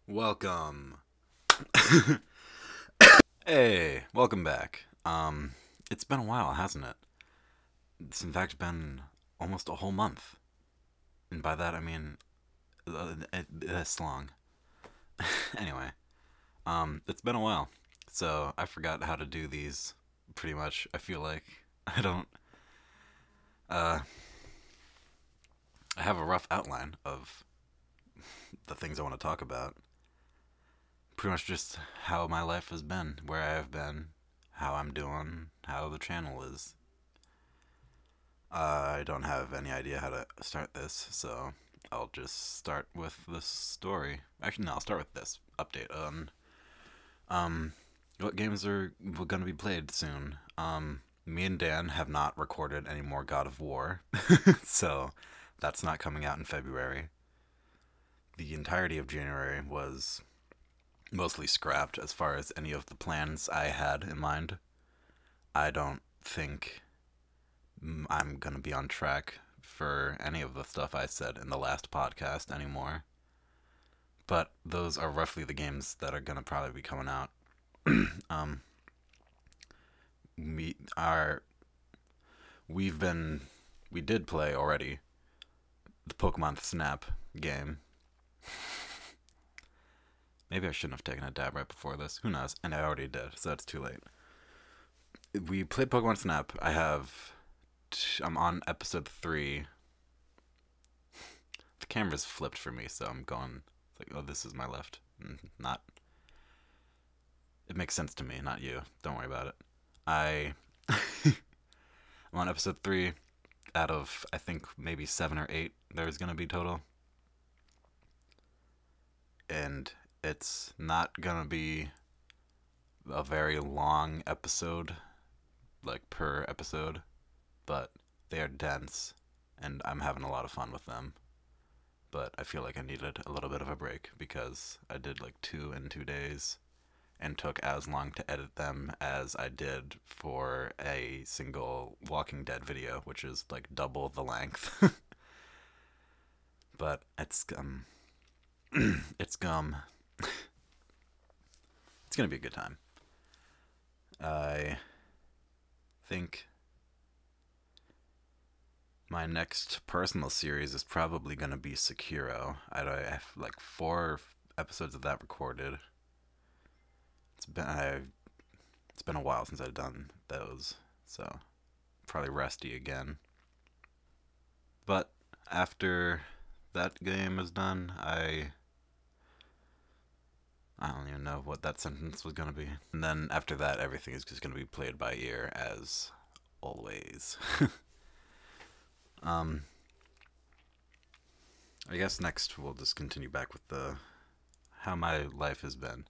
Welcome. Hey, welcome back. It's been a while, hasn't it? It's in fact been almost a whole month. And by that I mean this long. Anyway, it's been a while. So I forgot how to do these pretty much. I feel like I don't uh I have a rough outline of the things I want to talk about. Pretty much just how my life has been, where I have been, how I'm doing, how the channel is. I don't have any idea how to start this, so I'll just start with this story. Actually, no, I'll start with this update on what games are going to be played soon. Me and Dan have not recorded any more God of War, so that's not coming out in February. The entirety of January was mostly scrapped as far as any of the plans I had in mind. I don't think I'm going to be on track for any of the stuff I said in the last podcast anymore. But those are roughly the games that are going to probably be coming out. um, we are, we did play already the Pokemon Snap game. Maybe I shouldn't have taken a dab right before this. Who knows? And I already did, so it's too late. We played Pokemon Snap. I'm on episode 3. The camera's flipped for me, so I'm going, it's like, oh, this is my left. Not, it makes sense to me, not you. Don't worry about it. I'm on episode 3 out of, I think, maybe 7 or 8 there's going to be total. And it's not gonna be a very long episode, like per episode, but they are dense, and I'm having a lot of fun with them. But I feel like I needed a little bit of a break because I did like 2 in 2 days, and took as long to edit them as I did for a single Walking Dead video, which is like double the length. But it's it's gum. It's gonna be a good time. I think my next personal series is probably gonna be Sekiro. I have like 4 episodes of that recorded. It's been a while since I've done those, so probably rusty again. But after that game is done, I don't even know what that sentence was gonna be. And then after that, everything is just gonna be played by ear, as always. I guess next we'll just continue back with the how my life has been.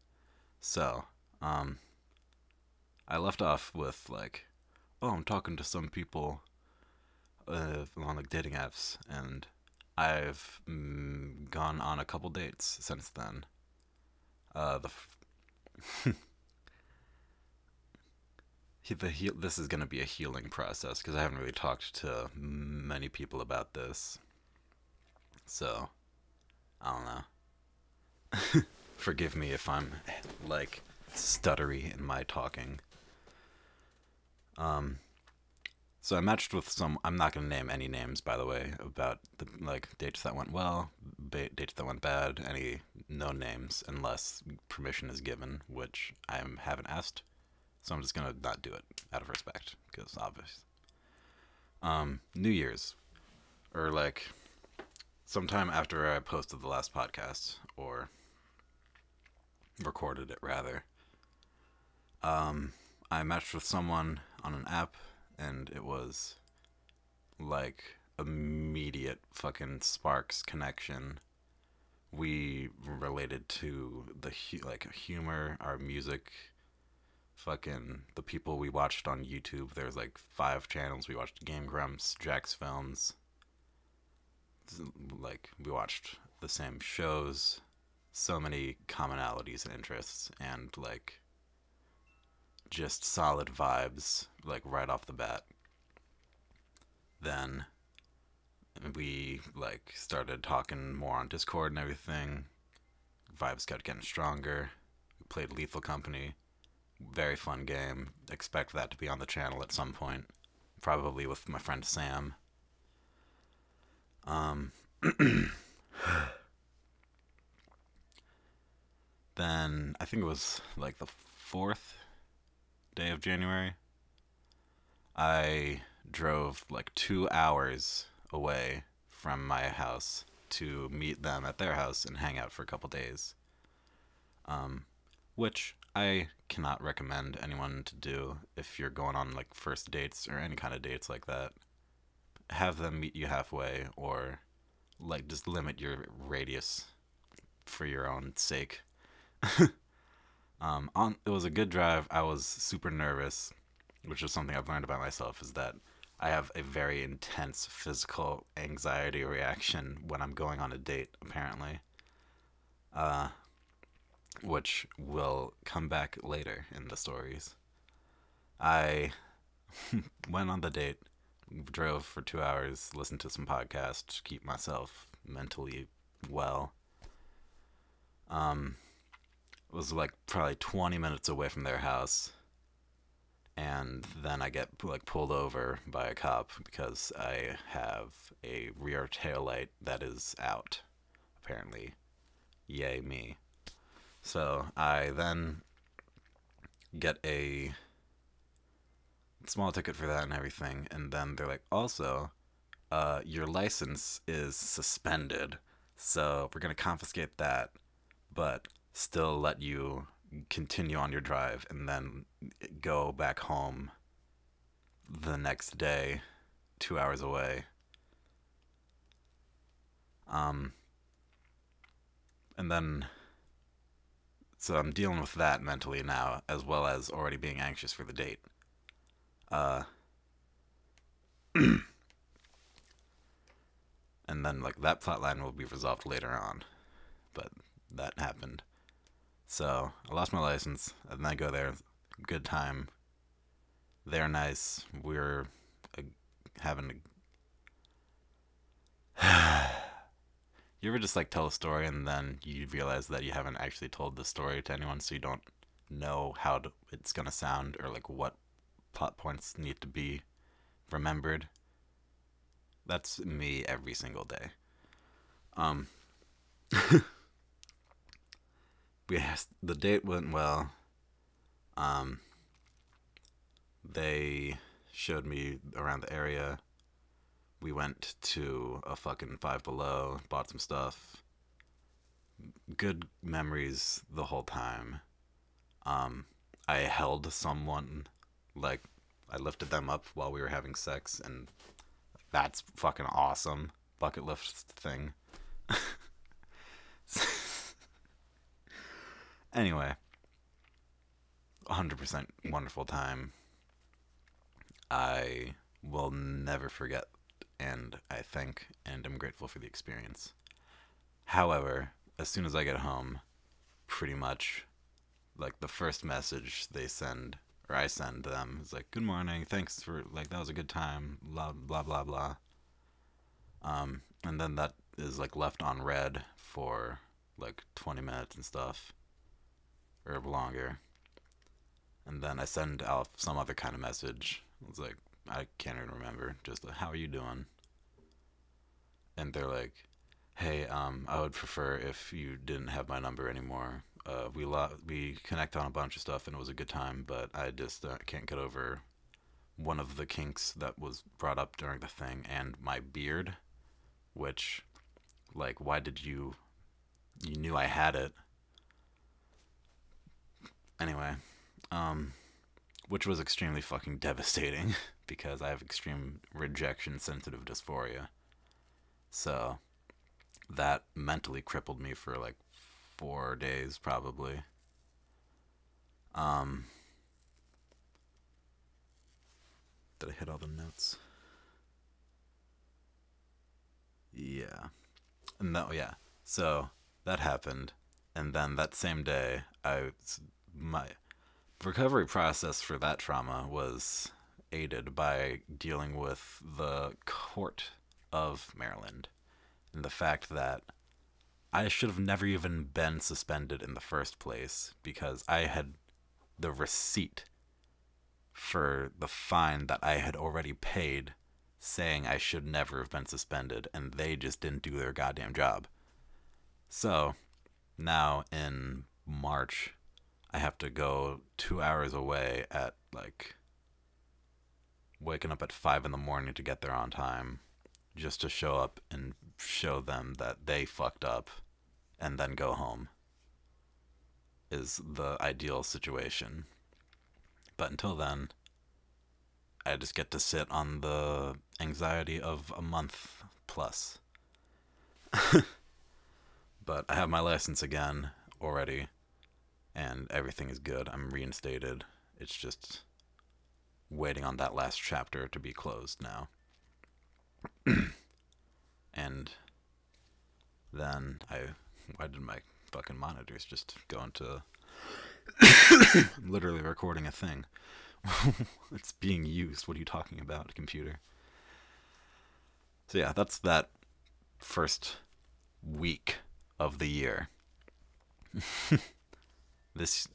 So, I left off with like, oh, I'm talking to some people on like dating apps, and I've gone on a couple dates since then. This is going to be a healing process because I haven't really talked to many people about this. So, I don't know. Forgive me if I'm like stuttery in my talking. So I matched with I'm not going to name any names, by the way, about the like dates that went well, dates that went bad, no names unless permission is given, which I haven't asked. So I'm just going to not do it out of respect, because obvious. New Year's, or like sometime after I posted the last podcast, or recorded it rather, I matched with someone on an app, and it was like immediate fucking sparks connection. We related to the like humor, our music, fucking the people we watched on YouTube. There's like 5 channels. We watched Game Grumps, Jack's Films. Like we watched the same shows. So many commonalities and interests, and like just solid vibes, like right off the bat. Then we like started talking more on Discord and everything, Vibes kept getting stronger. We played Lethal Company. Very fun game. Expect that to be on the channel at some point. Probably with my friend Sam. Then I think it was like the 4th day of January. I drove like 2 hours away from my house to meet them at their house and hang out for a couple days. Which I cannot recommend anyone to do if you're going on like first dates or any kind of dates like that. Have them meet you halfway, or like just limit your radius for your own sake. It was a good drive. I was super nervous, which is something I've learned about myself, is that I have a very intense physical anxiety reaction when I'm going on a date, apparently. Which will come back later in the stories. I went on the date, drove for 2 hours, listened to some podcasts to keep myself mentally well. It was like probably 20 minutes away from their house, and then I get like pulled over by a cop because I have a rear tail light that is out, apparently. Yay me. So I then get a small ticket for that and everything, and then they're like, also, your license is suspended, so we're gonna confiscate that, but still let you continue on your drive and then go back home the next day, 2 hours away. And then, so I'm dealing with that mentally now, as well as already being anxious for the date. And then, like, that plotline will be resolved later on. But that happened. So, I lost my license, and then I go there. Good time. They're nice. We're having a... You ever just, like, tell a story, and then you realize that you haven't actually told the story to anyone, so you don't know how it's gonna sound, or, like, what plot points need to be remembered? That's me every single day. The date went well. They showed me around the area. We went to a fucking Five Below, bought some stuff. Good memories the whole time. I held someone, like, I lifted them up while we were having sex, and that's fucking awesome. Bucket lift thing. Anyway, 100% wonderful time. I will never forget, and I thank and am grateful for the experience. However, as soon as I get home, pretty much, like, the first message they send, or I send them, is like, good morning, thanks for, like, that was a good time, blah, blah, blah, blah. And then that is, like, left on read for, like, 20 minutes and stuff, or longer. And then I send out some other kind of message. It's like, I can't even remember, just, how are you doing? And they're like, hey, I would prefer if you didn't have my number anymore. We connect on a bunch of stuff, and it was a good time, but I just can't get over one of the kinks that was brought up during the thing, and my beard, which, like, why did you knew I had it. Anyway, which was extremely fucking devastating, because I have extreme rejection-sensitive dysphoria. So, that mentally crippled me for, like, 4 days, probably. Did I hit all the notes? Yeah. No, yeah. So, that happened. And then that same day, my recovery process for that trauma was aided by dealing with the court of Maryland. And the fact that I should have never even been suspended in the first place because I had the receipt for the fine that I had already paid saying I should never have been suspended, and they just didn't do their goddamn job. So, now in March, I have to go 2 hours away at, like, waking up at 5 in the morning to get there on time, just to show up and show them that they fucked up, and then go home, is the ideal situation. But until then, I just get to sit on the anxiety of a month plus. But I have my license again already, and everything is good. I'm reinstated. It's just waiting on that last chapter to be closed now. And then why did my fucking monitors just go into I'm literally recording a thing. It's being used. What are you talking about, computer? So yeah, that's that first week of the year. This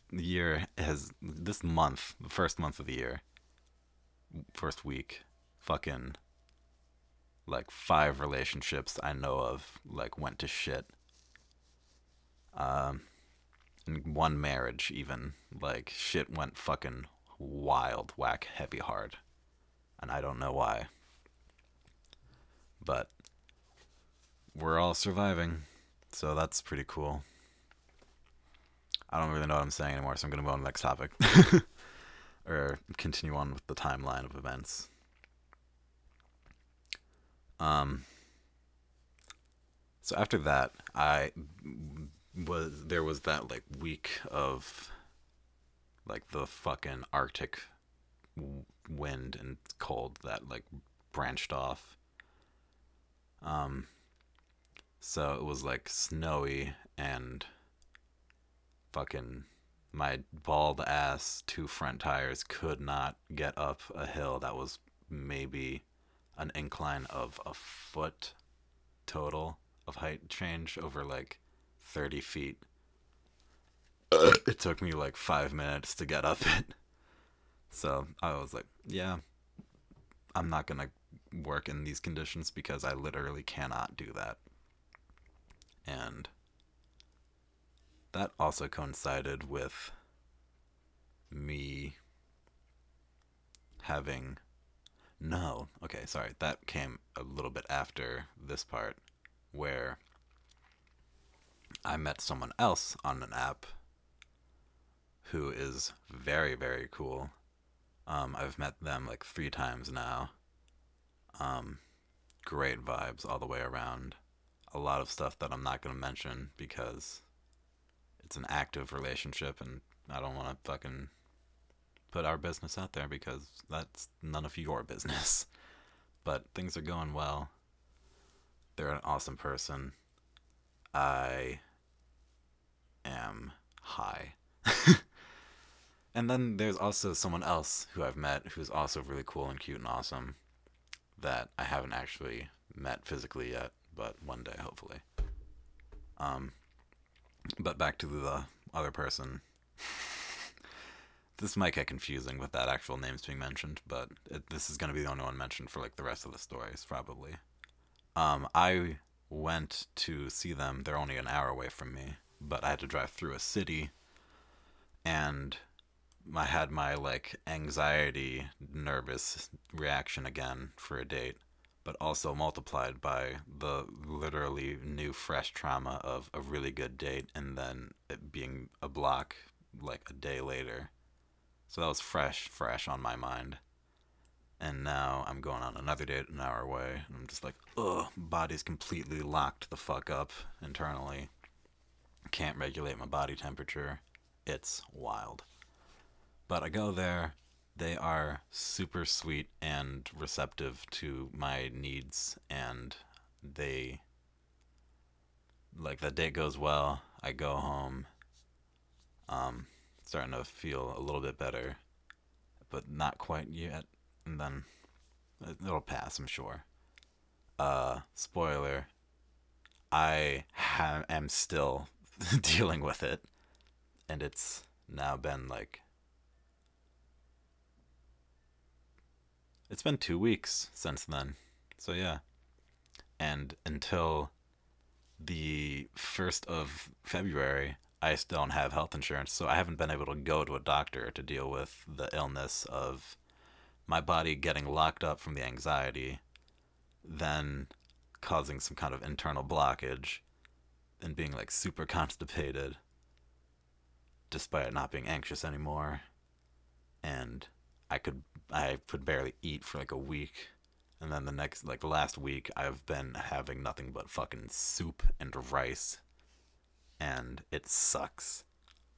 month, the first month of the year, first week, fucking, like, 5 relationships I know of, like, went to shit. And 1 marriage, even, like, shit went fucking wild, whack, heavy, hard. And I don't know why. But we're all surviving, so that's pretty cool. I don't really know what I'm saying anymore, so I'm gonna go on to the next topic. Or continue on with the timeline of events. So after that, there was that, like, week of, like, the fucking Arctic wind and cold that, like, branched off. So it was, like, snowy, and fucking my bald ass 2 front tires could not get up a hill that was maybe an incline of a foot total of height change over, like, 30 feet. It took me, like, 5 minutes to get up it. So I was like, yeah, I'm not gonna work in these conditions because I literally cannot do that. And that also coincided with me having... No, okay, sorry. That came a little bit after this part, where I met someone else on an app who is very, very cool. I've met them, like, 3 times now. Great vibes all the way around. A lot of stuff that I'm not going to mention because it's an active relationship, and I don't want to fucking put our business out there because that's none of your business. But things are going well. They're an awesome person. I am high. And then there's also someone else who I've met who's also really cool and cute and awesome that I haven't actually met physically yet, but one day, hopefully. But back to the other person. This might get confusing with that actual names being mentioned, but this is going to be the only one mentioned for, like, the rest of the stories, probably. I went to see them. They're only an hour away from me, but I had to drive through a city, and I had my, like, anxiety, nervous reaction again for a date, but also multiplied by the literally new, fresh trauma of a really good date and then it being a block, like, a day later. So that was fresh on my mind. And now I'm going on another date an hour away, and I'm just like, ugh, body's completely locked the fuck up internally. Can't regulate my body temperature. It's wild. But I go there, they are super sweet and receptive to my needs, and they, like, the date goes well, I go home, starting to feel a little bit better, but not quite yet, and then it'll pass, I'm sure. Spoiler, am still dealing with it, and it's now been like, it's been 2 weeks since then. So yeah, and until the 1st of February, I still don't have health insurance, so I haven't been able to go to a doctor to deal with the illness of my body getting locked up from the anxiety, then causing some kind of internal blockage, and being like super constipated, despite not being anxious anymore. And I could barely eat for like a week. And then the last week, I've been having nothing but fucking soup and rice. And it sucks.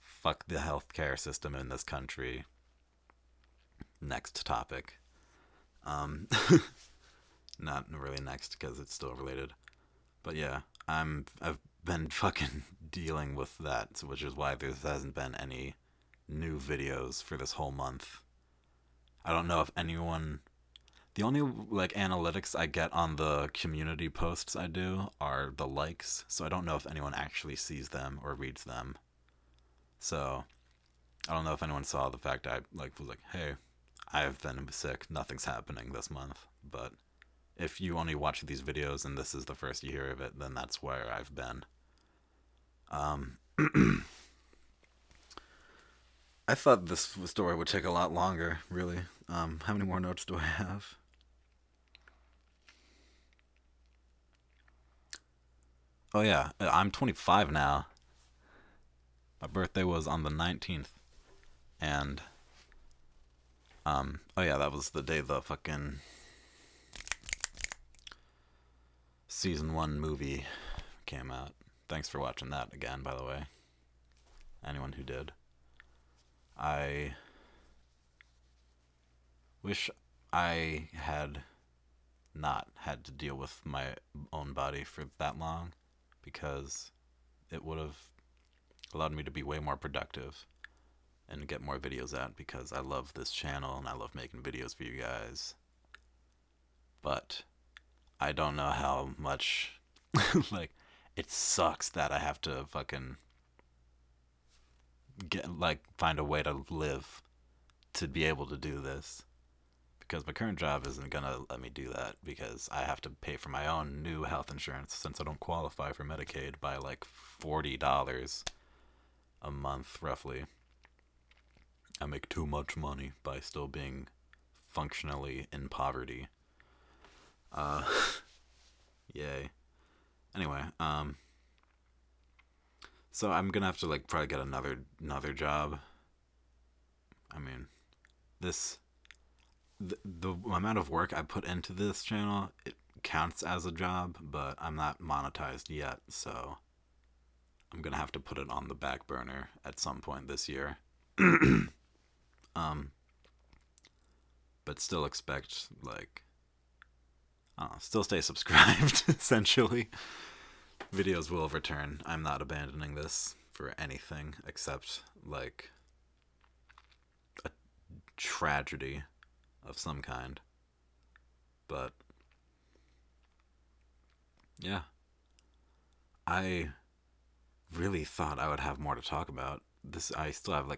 Fuck the healthcare system in this country. Next topic. Not really next, because it's still related. But yeah, I've been fucking dealing with that, which is why there hasn't been any new videos for this whole month. I don't know if anyone... The only, like, analytics I get on the community posts I do are the likes, so I don't know if anyone actually sees them or reads them. So, I don't know if anyone saw the fact I, was like, hey, I've been sick, nothing's happening this month. But if you only watch these videos and this is the first you hear of it, then that's where I've been. I thought this story would take a lot longer, really. How many more notes do I have? Oh yeah, I'm 25 now. My birthday was on the 19th. And, oh yeah, that was the day the fucking Season 1 movie came out. Thanks for watching that again, by the way. Anyone who did. I wish I had not had to deal with my own body for that long, because it would have allowed me to be way more productive and get more videos out, because I love this channel and I love making videos for you guys. But I don't know how much, like, it sucks that I have to fucking find a way to live to be able to do this, because my current job isn't gonna let me do that, because I have to pay for my own new health insurance since I don't qualify for Medicaid by like $40 a month roughly. I make too much money by still being functionally in poverty. Yay. Anyway, so I'm gonna have to probably get another job. I mean, the amount of work I put into this channel, it counts as a job, but I'm not monetized yet, so I'm gonna have to put it on the back burner at some point this year. But still expect, still stay subscribed, essentially. Videos will return. I'm not abandoning this for anything except, a tragedy of some kind. But yeah, I really thought I would have more to talk about. I still have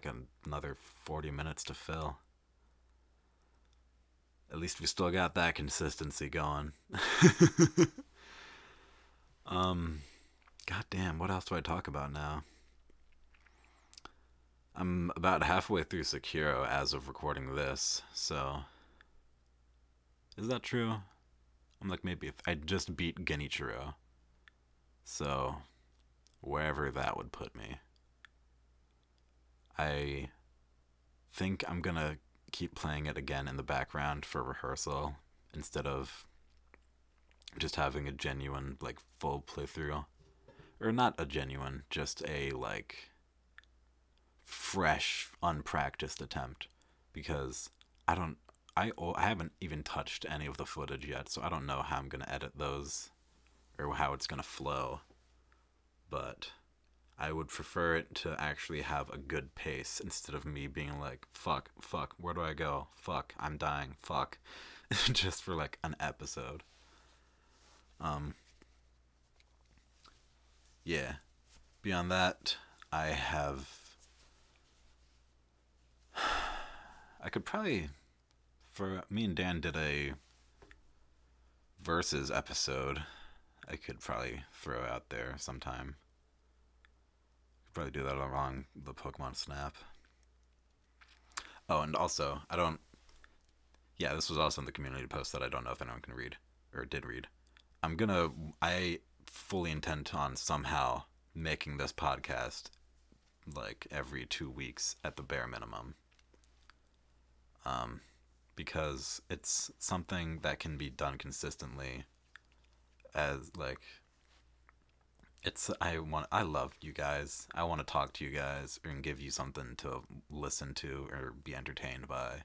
another 40 minutes to fill. At least we still got that consistency going. Goddamn, what else do I talk about now? I'm about halfway through Sekiro as of recording this, so... Is that true? I'm maybe I just beat Genichiro. So, wherever that would put me. I think I'm gonna keep playing it again in the background for rehearsal, instead of just having a genuine, full playthrough. Or not a genuine, just a, fresh, unpracticed attempt. Because I haven't even touched any of the footage yet, so I don't know how I'm gonna edit those, or how it's gonna flow. But I would prefer it to actually have a good pace, instead of me being fuck, where do I go? Fuck, I'm dying, fuck. Just for an episode. yeah. Beyond that, I could probably, for me and Dan did a versus episode. I could probably throw out there sometime. Could probably do that along the Pokemon Snap. Oh, and also, yeah, this was also in the community post that I don't know if anyone can read, or did read. I fully intend on somehow making this podcast like every 2 weeks at the bare minimum. Because it's something that can be done consistently as like I love you guys. I want to talk to you guys and give you something to listen to or be entertained by.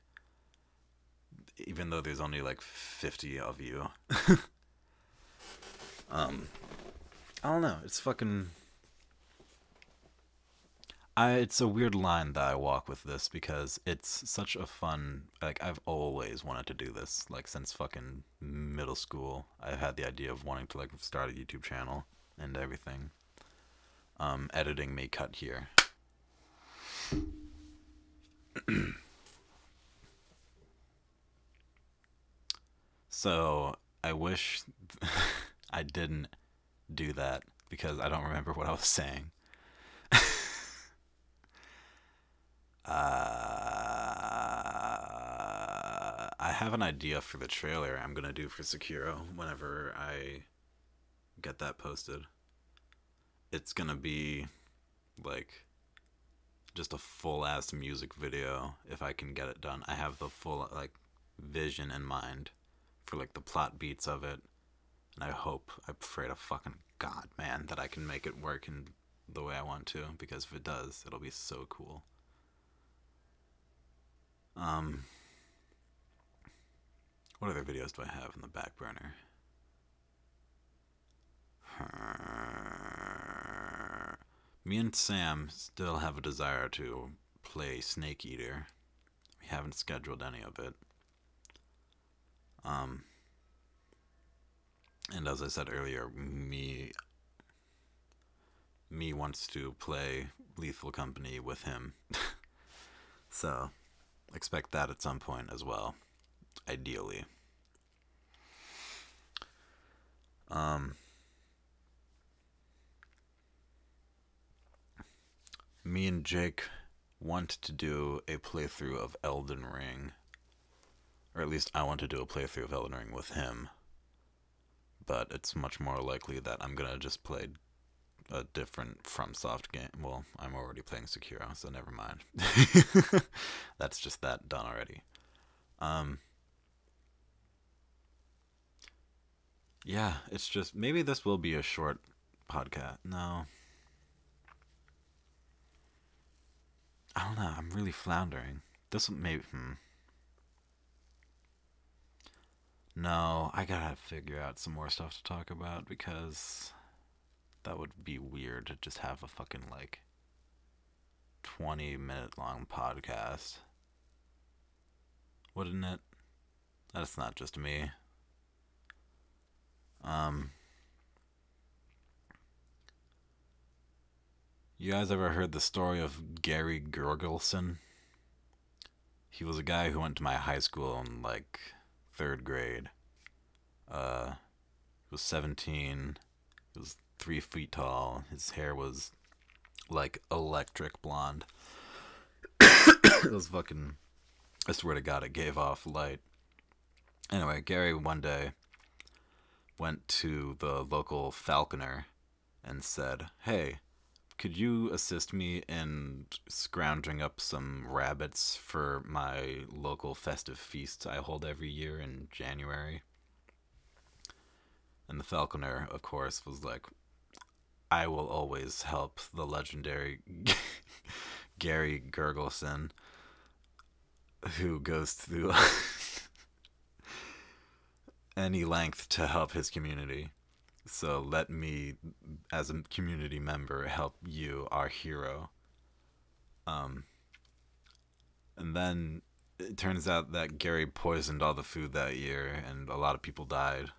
Even though there's only like 50 of you. I don't know. It's fucking it's a weird line that I walk with this because it's such a fun, like, I've always wanted to do this, like, since fucking middle school. I've had the idea of wanting to, like, start a YouTube channel and everything. Editing may cut here. So, I wish I didn't do that because I don't remember what I was saying. I have an idea for the trailer I'm gonna do for Sekiro whenever I get that posted. It's gonna be like just a full ass music video if I can get it done. I have the full like vision in mind for like the plot beats of it, and I pray to fucking God, man, that I can make it work in the way I want to, because if it does, it'll be so cool. What other videos do I have in the back burner? Me and Sam still have a desire to play Snake Eater. We haven't scheduled any of it. And as I said earlier, me wants to play Lethal Company with him. So, expect that at some point as well, ideally. Me and Jake want to do a playthrough of Elden Ring. Or at least I want to do a playthrough of Elden Ring with him. But it's much more likely that I'm gonna just play a different FromSoft game. Well, I'm already playing Sekiro, so never mind. That's just that done already. Yeah, it's just, maybe this will be a short podcast. No. I don't know, I'm really floundering. This maybe, No, I gotta figure out some more stuff to talk about, because that would be weird to just have a fucking, like, 20-minute long podcast. Wouldn't it? That's not just me. You guys ever heard the story of Gary Gergelson? He was a guy who went to my high school in, like, 3rd grade. He was 17. He was 3 feet tall. His hair was, like, electric blonde. It was fucking, I swear to God, it gave off light. Anyway, Gary one day went to the local falconer and said, "Hey, could you assist me in scrounging up some rabbits for my local festive feast I hold every year in January?" And the falconer, of course, was like, "I will always help the legendary Gary Gergelson, who goes through any length to help his community. So let me, as a community member, help you, our hero." And then it turns out that Gary poisoned all the food that year, and a lot of people died.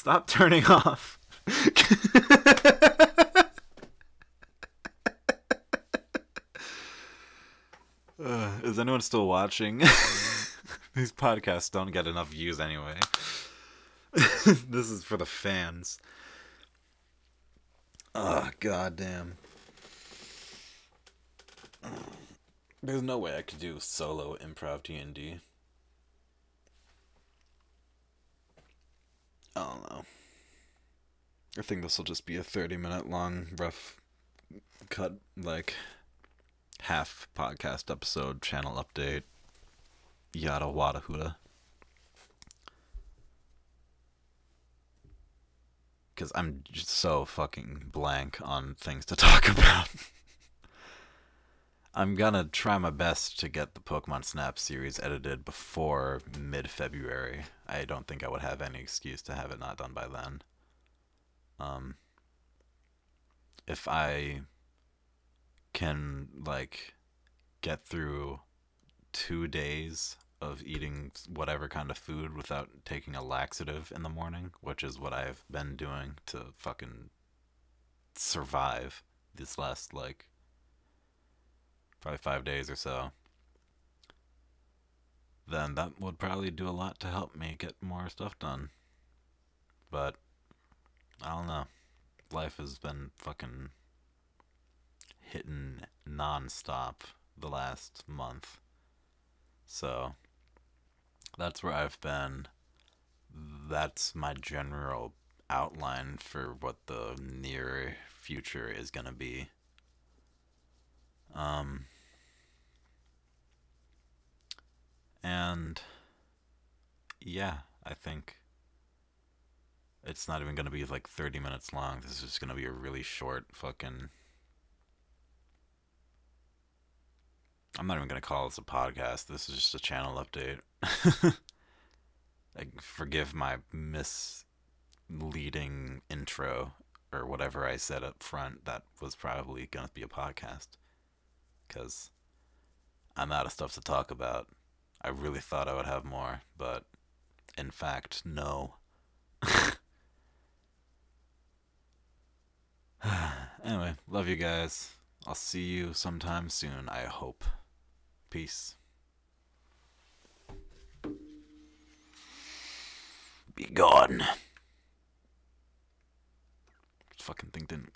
Stop turning off. Is anyone still watching? These podcasts don't get enough views anyway. This is for the fans. Oh, goddamn. There's no way I could do solo improv D&D. I don't know. I think this will just be a 30-minute long, rough cut, like, half podcast episode, channel update, yada wada huda. Because I'm just so fucking blank on things to talk about. I'm gonna try my best to get the Pokemon Snap series edited before mid-February. I don't think I would have any excuse to have it not done by then. If I can, like, get through 2 days of eating whatever kind of food without taking a laxative in the morning, which is what I've been doing to fucking survive this last, like, probably 5 days or so, then that would probably do a lot to help me get more stuff done. But I don't know. Life has been fucking hitting non-stop the last month. So that's where I've been. That's my general outline for what the near future is gonna be. And yeah, I think it's not even gonna be like 30 minutes long. This is just gonna be a really short fucking... I'm not even gonna call this a podcast. This is just a channel update. Like, forgive my misleading intro or whatever I said up front. That was probably gonna be a podcast. Because I'm out of stuff to talk about. I really thought I would have more, but in fact, no. Anyway, love you guys. I'll see you sometime soon, I hope. Peace. Be gone. Fucking thing didn't